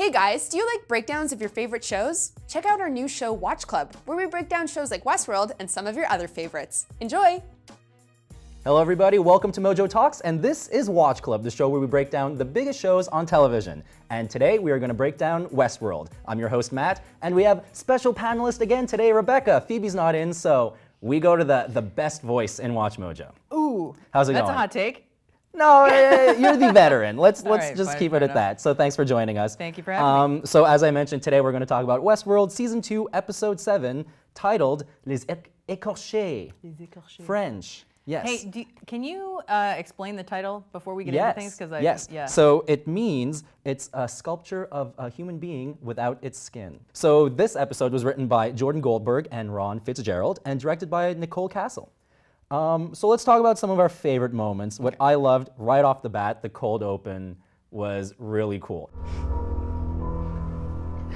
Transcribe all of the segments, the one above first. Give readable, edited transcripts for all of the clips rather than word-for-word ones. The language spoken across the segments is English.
Hey guys, do you like breakdowns of your favorite shows? Check out our new show, WatchClub, where we break down shows like Westworld and some of your other favorites. Enjoy! Hello everybody, welcome to MojoTalks, and this is WatchClub, the show where we break down the biggest shows on television. And today we are going to break down Westworld. I'm your host Matt, and we have special panelist again today, Rebecca. Phoebe's not in, so we go to the best voice in WatchMojo. Ooh, how's it going? That's a hot take. No, you're the veteran. Let's right, just fine, keep it at that. So thanks for joining us. Thank you for having me. So as I mentioned, today we're going to talk about Westworld Season 2, Episode 7, titled Les Écorchés. French. Yes. Hey, can you explain the title before we get into things? Yes. Yeah. So it means it's a sculpture of a human being without its skin. So this episode was written by Jordan Goldberg and Ron Fitzgerald and directed by Nicole Castle. So let's talk about some of our favorite moments. What I loved right off the bat, the cold open, was really cool.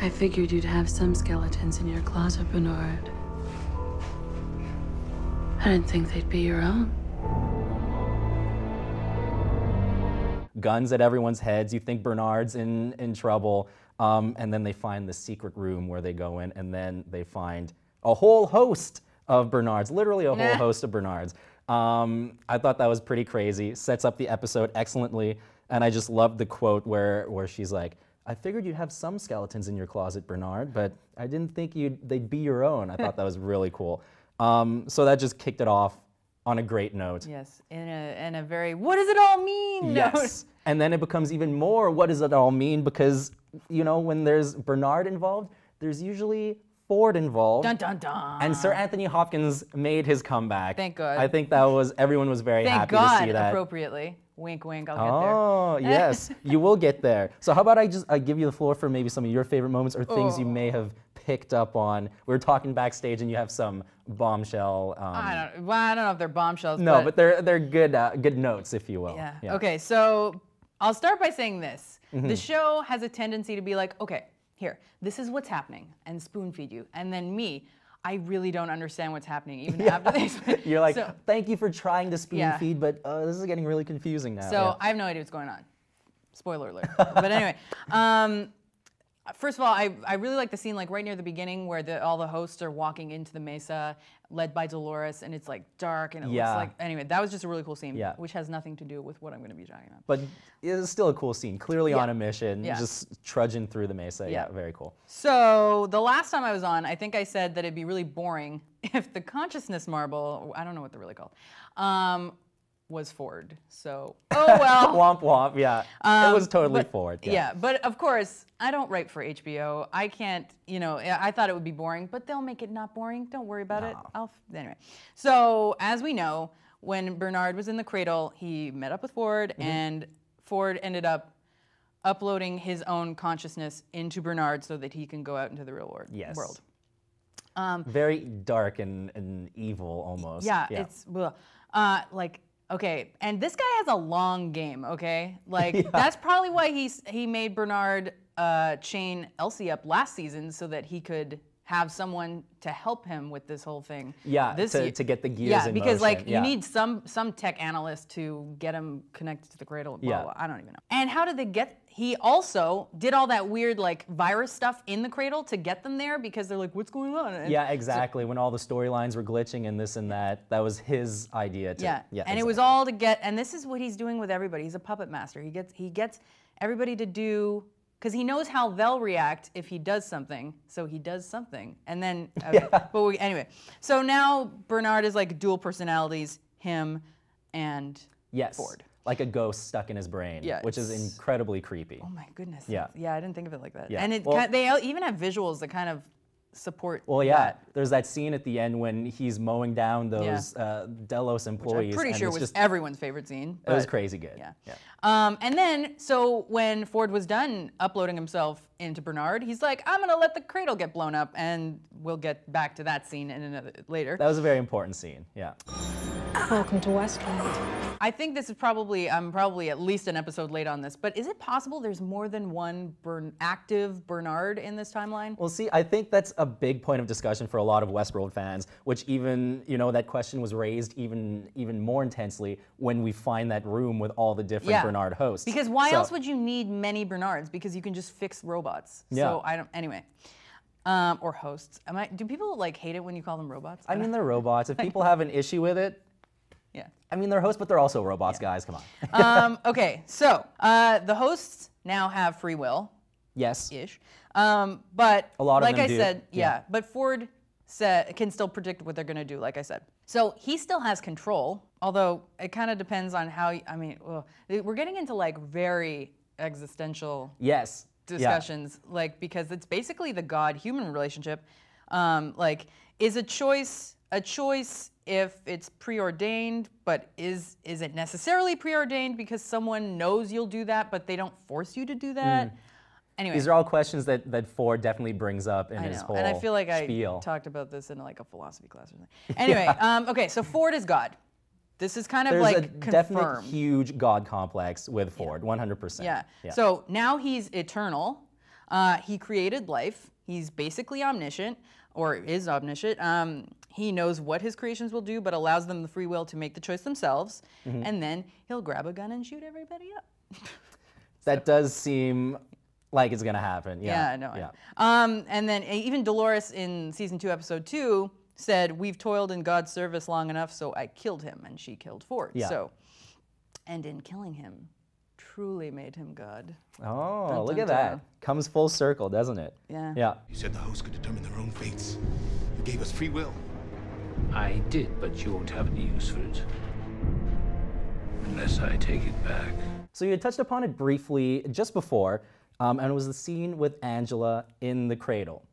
I figured you'd have some skeletons in your closet, Bernard. I didn't think they'd be your own. Guns at everyone's heads. You think Bernard's in trouble. And then they find the secret room where they go in, and then they find a whole host of Bernards, literally a whole host of Bernards. I thought that was pretty crazy. Sets up the episode excellently, and I just loved the quote where she's like, I figured you'd have some skeletons in your closet, Bernard, but I didn't think they'd be your own. I thought that was really cool. So that just kicked it off on a great note. Yes, in a very, what does it all mean? Yes, and then it becomes even more, what does it all mean? Because, you know, when there's Bernard involved, there's usually Ford involved. Dun, dun, dun. And Sir Anthony Hopkins made his comeback. Thank God. I think everyone was very Thank happy God, to see that. appropriately. Wink, wink, I'll get there. Oh, yes, you will get there. So how about I give you the floor for maybe some of your favorite moments or things you may have picked up on. We were talking backstage and you have some bombshell. I don't know if they're bombshells. No, but they're good notes, if you will. Yeah. Okay, so I'll start by saying this. The show has a tendency to be like, okay, here, this is what's happening, and spoon feed you. And then me, I really don't understand what's happening even after they explain. You're like, thank you for trying to spoon feed, but this is getting really confusing now. So I have no idea what's going on. Spoiler alert. But anyway, first of all, I really like the scene like right near the beginning where all the hosts are walking into the mesa, led by Dolores, and it's like dark and it looks like, anyway, that was just a really cool scene, which has nothing to do with what I'm going to be talking about. But it's still a cool scene, clearly on a mission, just trudging through the mesa. Yeah, very cool. So the last time I was on, I think I said that it'd be really boring if the consciousness marble, I don't know what they're really called, was Ford. So, oh well. Womp womp, yeah. It was totally Ford. Yeah, but of course, I don't write for HBO. I can't, you know, I thought it would be boring, but they'll make it not boring. Don't worry about it. Anyway. So, as we know, when Bernard was in the cradle, he met up with Ford, and Ford ended up uploading his own consciousness into Bernard so that he can go out into the real world. Very dark and evil almost. Yeah. It's, like, okay, and this guy has a long game, okay? Like, that's probably why he made Bernard chain Elsie up last season so that he could have someone to help him with this whole thing. Yeah, to get the gears in because motion. Like you need some tech analyst to get him connected to the cradle. Blah, blah, blah. I don't even know. And how did they get? He also did all that weird like virus stuff in the cradle to get them there because they're like, what's going on? And yeah, exactly. When all the storylines were glitching and this and that was his idea. And it was all to get. And this is what he's doing with everybody. He's a puppet master. He gets everybody to do. Because he knows how they'll react if he does something, so he does something, and then. Anyway, so now Bernard is like dual personalities, him and Ford. Like a ghost stuck in his brain, which is incredibly creepy. Oh my goodness. Yeah, I didn't think of it like that. Yeah. And they even have visuals that kind of support. Well, yeah, there's that scene at the end when he's mowing down those Delos employees. Which I'm pretty sure was everyone's favorite scene. It was crazy good. Yeah. And then, so when Ford was done uploading himself into Bernard, he's like, I'm gonna let the cradle get blown up, and we'll get back to that scene later. That was a very important scene. Yeah. Welcome to Westworld. I think this is I'm probably at least an episode late on this, but is it possible there's more than one active Bernard in this timeline? Well, see, I think that's a big point of discussion for a lot of Westworld fans, which even, you know, that question was raised even more intensely when we find that room with all the different Bernard hosts. Because why else would you need many Bernards? Because you can just fix robots. robots. Yeah. So I don't. Anyway. Or hosts. Do people like hate it when you call them robots? I mean, they're robots. If people have an issue with it, Yeah. I mean, they're hosts, but they're also robots, guys. Come on. Okay, so the hosts now have free will. Yes. Ish. But A lot of like them I do. said, Yeah. but Ford can still predict what they're going to do, like I said. So he still has control, although it kind of depends on how, we're getting into like very existential Yes. discussions, like, because it's basically the God-human relationship. Like, is a choice if it's preordained, but is it necessarily preordained because someone knows you'll do that, but they don't force you to do that? Anyway. These are all questions that Ford definitely brings up in I his know, whole and I feel like spiel. I talked about this in like a philosophy class or something. Anyway, okay, so Ford is God. This is kind of There's like a definite confirmed. huge God complex with Ford, 100%. Yeah. So now he's eternal. He created life. He's basically omniscient, or is omniscient. He knows what his creations will do, but allows them the free will to make the choice themselves. And then he'll grab a gun and shoot everybody up. That does seem like it's gonna happen. Yeah. Yeah, no. And then even Dolores in season 2, episode 2 said, "We've toiled in God's service long enough, so I killed him," and she killed Ford. Yeah. So, and in killing him, truly made him God. Oh, Dun, look dun, at that. dun. Comes full circle, doesn't it? Yeah. Yeah. You said the hosts could determine their own fates. You gave us free will. I did, but you won't have any use for it. Unless I take it back. So you had touched upon it briefly just before, and it was the scene with Angela in the cradle.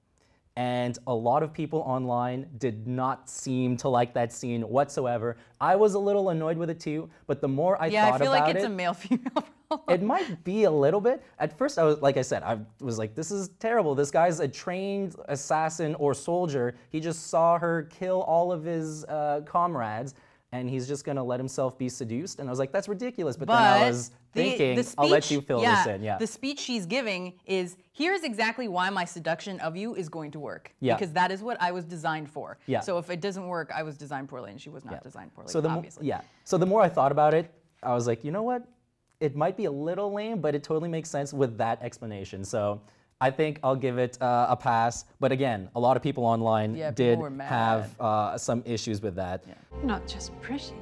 And a lot of people online did not seem to like that scene whatsoever. I was a little annoyed with it too, but the more I thought about it... Yeah, I feel like it's a male-female problem. It might be a little bit. At first, I was, like I said, I was like, this is terrible. This guy's a trained assassin or soldier. He just saw her kill all of his comrades, and he's just gonna let himself be seduced. And I was like, that's ridiculous. But then I was thinking, the speech, I'll let you fill this in. Yeah. The speech she's giving is, here's exactly why my seduction of you is going to work. Yeah. Because that is what I was designed for. Yeah. So if it doesn't work, I was designed poorly, and she was not designed poorly, So obviously. So the more I thought about it, I was like, you know what? It might be a little lame, but it totally makes sense with that explanation. So I think I'll give it a pass. But again, a lot of people online Yeah, did people were mad. have some issues with that. Yeah. Not just pretty.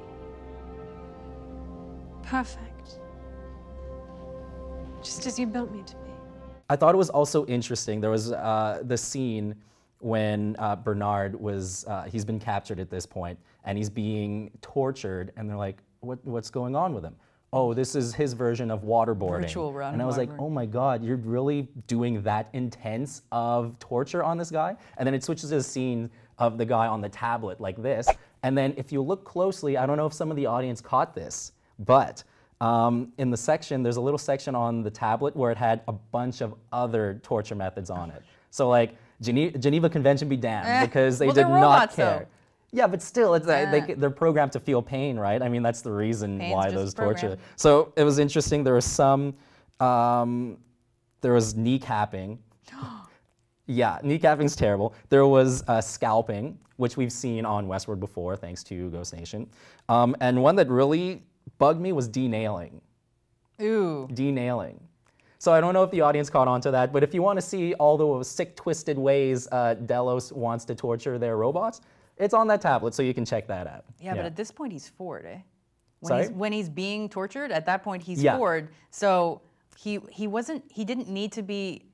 Perfect. Just as you built me to be. I thought it was also interesting. There was the scene when Bernard was, he's been captured at this point, and he's being tortured, and they're like, what's going on with him? Oh, this is his version of waterboarding. Virtual run And I was like, waterboarding. oh my God, you're really doing that intense of torture on this guy? And then it switches to a scene of the guy on the tablet like this. And then if you look closely, I don't know if some of the audience caught this, but in the section, there's a little section on the tablet where it had a bunch of other torture methods on it. So like, Geneva Convention be damned, because they well, did they're not robots, care. though. Yeah, but still, it's, they're programmed to feel pain, right? I mean, that's the reason Pain's why just those a program. torture. So it was interesting. There was some, there was kneecapping. Yeah, kneecapping's terrible. There was scalping, which we've seen on Westworld before, thanks to Ghost Nation. And one that really bugged me was denailing. Ooh. Denailing. So I don't know if the audience caught on to that, but if you want to see all the sick, twisted ways Delos wants to torture their robots, it's on that tablet, so you can check that out. Yeah, but at this point, he's Ford, eh? Sorry? When he's being tortured, at that point, he's Yeah. Ford. So he didn't need to be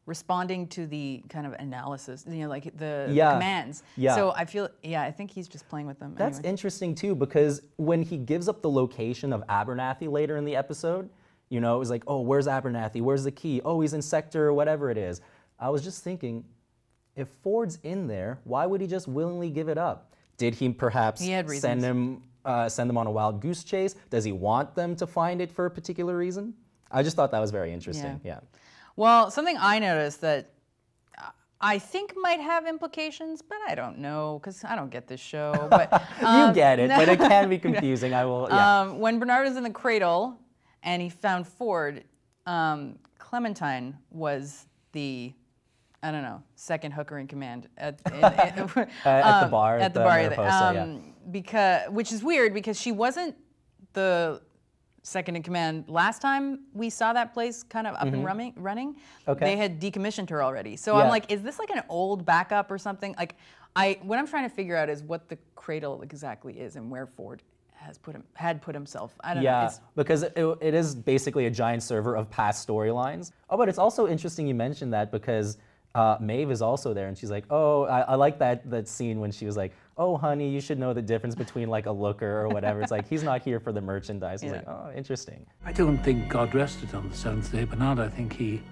responding to the kind of analysis, like the commands. Yeah. So I think he's just playing with them. That's anyway. interesting too, because when he gives up the location of Abernathy later in the episode, you know, it was like, oh, where's Abernathy? Where's the key? Oh, he's in sector whatever it is. I was just thinking, if Ford's in there, why would he just willingly give it up? Did he perhaps send them on a wild goose chase? Does he want them to find it for a particular reason? I just thought that was very interesting. Yeah. Well, something I noticed that I think might have implications, but I don't know because I don't get this show. But You get it, but it can be confusing. I will. Yeah. When Bernard was in the cradle and he found Ford, Clementine was the, I don't know, second hooker in command at the bar. At the bar. Which is weird because she wasn't the second in command. Last time we saw that place kind of up and running, they had decommissioned her already. So I'm like, is this like an old backup or something? Like, what I'm trying to figure out is what the cradle exactly is and where Ford had put himself. I don't know. Yeah, because it is basically a giant server of past storylines. Oh, but it's also interesting you mentioned that because Maeve is also there, and she's like, oh, I like that scene when she was like, oh, honey, you should know the difference between like a looker or whatever. It's like, he's not here for the merchandise. It's like, oh, interesting. I don't think God rested on the seventh day, Bernard. I think he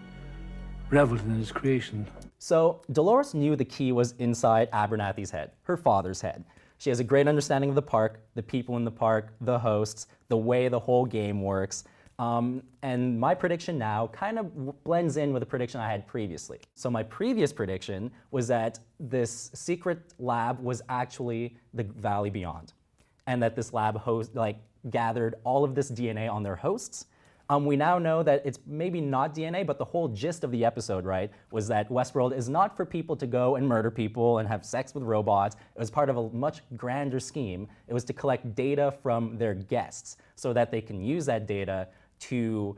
reveled in his creation. So Dolores knew the key was inside Abernathy's head, her father's head. She has a great understanding of the park, the people in the park, the hosts, the way the whole game works. And my prediction now kind of blends in with the prediction I had previously. So my previous prediction was that this secret lab was actually the Valley Beyond, and that this lab gathered all of this DNA on their hosts. We now know that it's maybe not DNA, but the whole gist of the episode, right, was that Westworld is not for people to go and murder people and have sex with robots. It was part of a much grander scheme. It was to collect data from their guests so that they can use that data to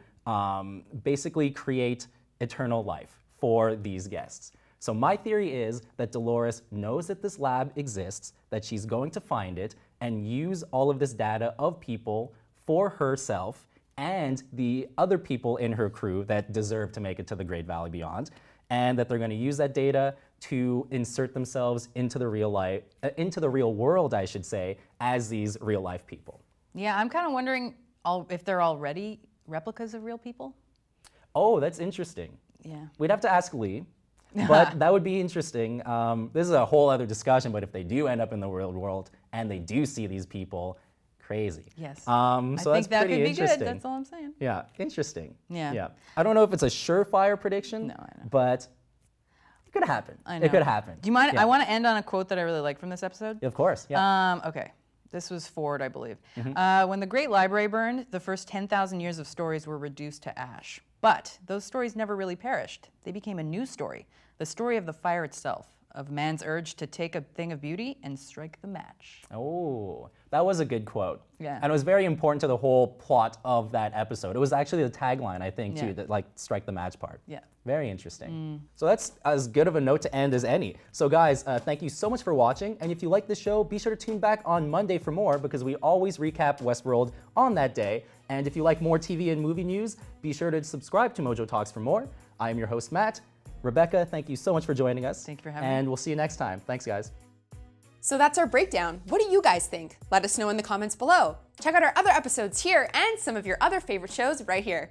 basically create eternal life for these guests. So my theory is that Dolores knows that this lab exists, that she's going to find it and use all of this data of people for herself and the other people in her crew that deserve to make it to the Great Valley Beyond, and that they're going to use that data to insert themselves into the real world, I should say, as these real life people. Yeah, I'm kind of wondering if they're already replicas of real people. Oh, that's interesting. Yeah. We'd have to ask Lee, but that would be interesting. This is a whole other discussion, but if they do end up in the real world and they do see these people, crazy. Yes. So I think that could be good. That's all I'm saying. Yeah, interesting. Yeah. Yeah. I don't know if it's a surefire prediction, No, I know. but it could happen. I know. It could happen. Do you mind? Yeah. I want to end on a quote that I really like from this episode. Of course. Yeah. Okay. This was Ford, I believe. When the Great Library burned, the first 10,000 years of stories were reduced to ash. But those stories never really perished. They became a new story, the story of the fire itself, of man's urge to take a thing of beauty and strike the match. Oh, that was a good quote. Yeah. And it was very important to the whole plot of that episode. It was actually the tagline, I think, too, that like strike the match part. Yeah. Very interesting. So that's as good of a note to end as any. So guys, thank you so much for watching. And if you like this show, be sure to tune back on Monday for more, because we always recap Westworld on that day. And if you like more TV and movie news, be sure to subscribe to Mojo Talks for more. I am your host, Matt. Rebecca, thank you so much for joining us. Thank you for having me. And we'll see you next time. Thanks, guys. So that's our breakdown. What do you guys think? Let us know in the comments below. Check out our other episodes here and some of your other favorite shows right here.